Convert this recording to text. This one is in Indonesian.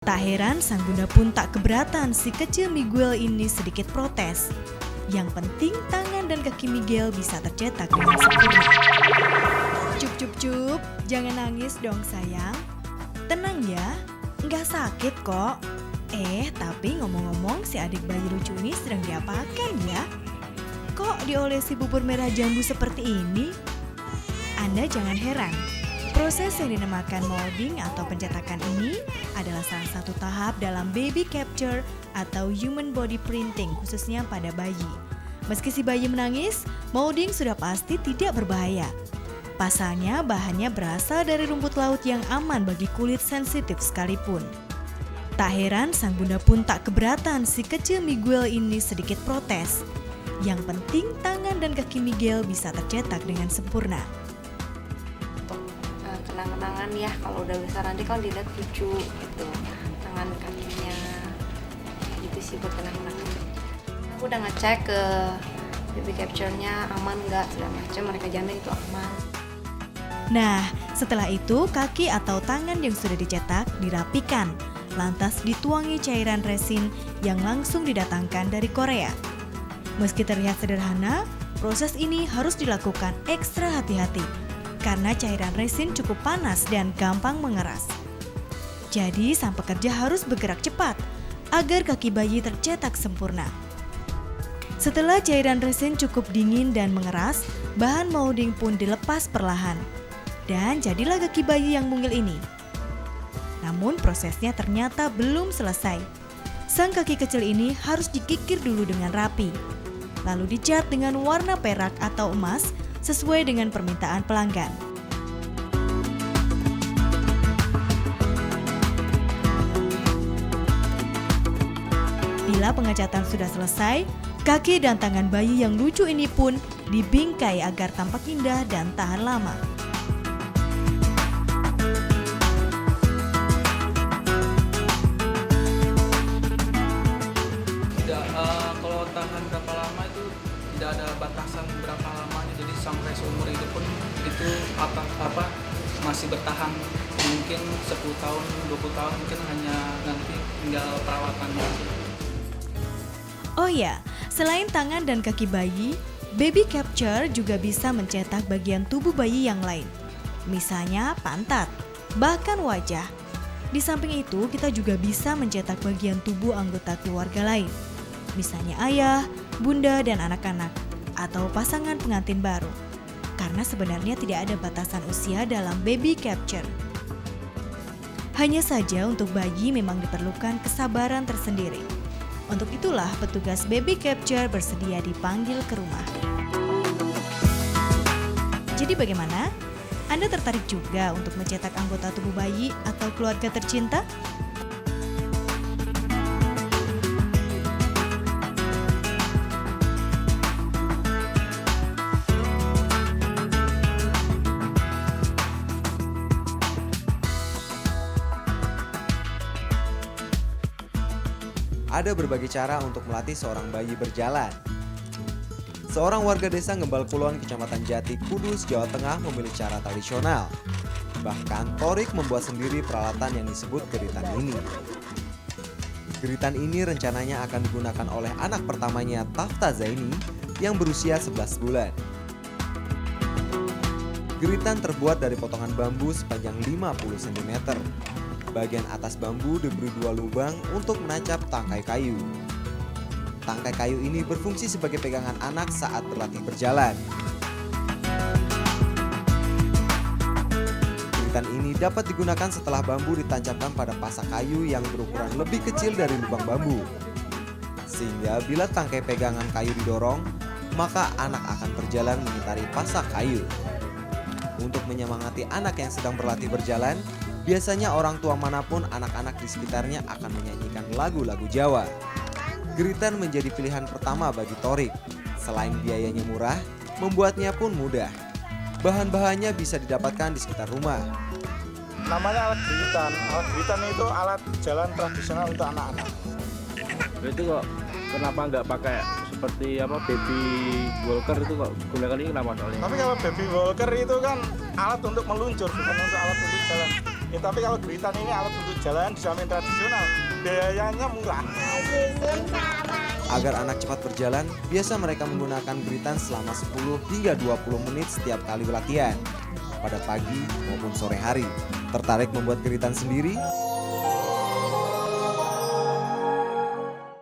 Tak heran sang bunda pun tak keberatan si kecil Miguel ini sedikit protes. Yang penting tangan dan kaki Miguel bisa tercetak dengan sempurna. Cup, jangan nangis dong sayang. Tenang ya, nggak sakit kok. Tapi ngomong-ngomong si adik bayi lucu ini sedang diapakan ya? Kok diolesi bubur merah jambu seperti ini? Anda jangan heran. Proses yang dinamakan molding atau pencetakan ini adalah salah satu tahap dalam baby capture atau human body printing khususnya pada bayi. Meski si bayi menangis, molding sudah pasti tidak berbahaya. Pasalnya bahannya berasal dari rumput laut yang aman bagi kulit sensitif sekalipun. Tak heran sang bunda pun tak keberatan si kecil Miguel ini sedikit protes. Yang penting tangan dan kaki Miguel bisa tercetak dengan sempurna. Kenang-kenangan ya, kalau udah besar nanti kalau dilihat lucu gitu tangan kakinya gitu sih, buat kenang-kenangan. Aku udah ngecek ke baby capture-nya aman nggak segala macam, mereka jamin itu aman. Nah, setelah itu kaki atau tangan yang sudah dicetak dirapikan, lantas dituangi cairan resin yang langsung didatangkan dari Korea. Meski terlihat sederhana, proses ini harus dilakukan ekstra hati-hati karena cairan resin cukup panas dan gampang mengeras. Jadi sang pekerja harus bergerak cepat agar kaki bayi tercetak sempurna. Setelah cairan resin cukup dingin dan mengeras, bahan molding pun dilepas perlahan. Dan jadilah kaki bayi yang mungil ini. Namun prosesnya ternyata belum selesai. Sang kaki kecil ini harus dikikir dulu dengan rapi. Lalu dicat dengan warna perak atau emas sesuai dengan permintaan pelanggan. Bila pengecatan sudah selesai, kaki dan tangan bayi yang lucu ini pun dibingkai agar tampak indah dan tahan lama. Kalau tahan berapa lama itu tidak ada batasan berapa lamanya, jadi sampai seumur hidup pun itu masih bertahan, mungkin 10 tahun 20 tahun, mungkin hanya nanti tinggal perawatannya. Oh ya, selain tangan dan kaki bayi, baby capture juga bisa mencetak bagian tubuh bayi yang lain. Misalnya pantat, bahkan wajah. Di samping itu, kita juga bisa mencetak bagian tubuh anggota keluarga lain. Misalnya ayah, bunda, dan anak-anak, atau pasangan pengantin baru. Karena sebenarnya tidak ada batasan usia dalam baby capture. Hanya saja untuk bayi memang diperlukan kesabaran tersendiri. Untuk itulah petugas baby capture bersedia dipanggil ke rumah. Jadi bagaimana? Anda tertarik juga untuk mencetak anggota tubuh bayi atau keluarga tercinta? Ada berbagai cara untuk melatih seorang bayi berjalan. Seorang warga desa Ngembal Kulon, Kecamatan Jati, Kudus, Jawa Tengah memilih cara tradisional. Bahkan Torik membuat sendiri peralatan yang disebut geritan ini. Geritan ini rencananya akan digunakan oleh anak pertamanya, Tafta Zaini, yang berusia 11 bulan. Geritan terbuat dari potongan bambu sepanjang 50 cm. Bagian atas bambu diberi 2 lubang untuk menancap tangkai kayu. Tangkai kayu ini berfungsi sebagai pegangan anak saat berlatih berjalan. Geritan ini dapat digunakan setelah bambu ditancapkan pada pasak kayu yang berukuran lebih kecil dari lubang bambu. Sehingga bila tangkai pegangan kayu didorong, maka anak akan berjalan mengitari pasak kayu. Untuk menyemangati anak yang sedang berlatih berjalan, biasanya orang tua manapun anak-anak di sekitarnya akan menyanyikan lagu-lagu Jawa. Geritan menjadi pilihan pertama bagi Torik. Selain biayanya murah, membuatnya pun mudah. Bahan-bahannya bisa didapatkan di sekitar rumah. Namanya alat geritan. Alat geritan itu alat jalan tradisional untuk anak-anak. Itu kok kenapa nggak pakai seperti baby walker itu, kok gunakan ini kenapa soalnya? Tapi kalau baby walker itu kan alat untuk meluncur, bukan untuk alat untuk jalan. Ya, tapi kalau geritan ini alat untuk jalan di samping tradisional, biayanya murah. Agar anak cepat berjalan, biasa mereka menggunakan geritan selama 10 hingga 20 menit setiap kali latihan, pada pagi maupun sore hari. Tertarik membuat geritan sendiri?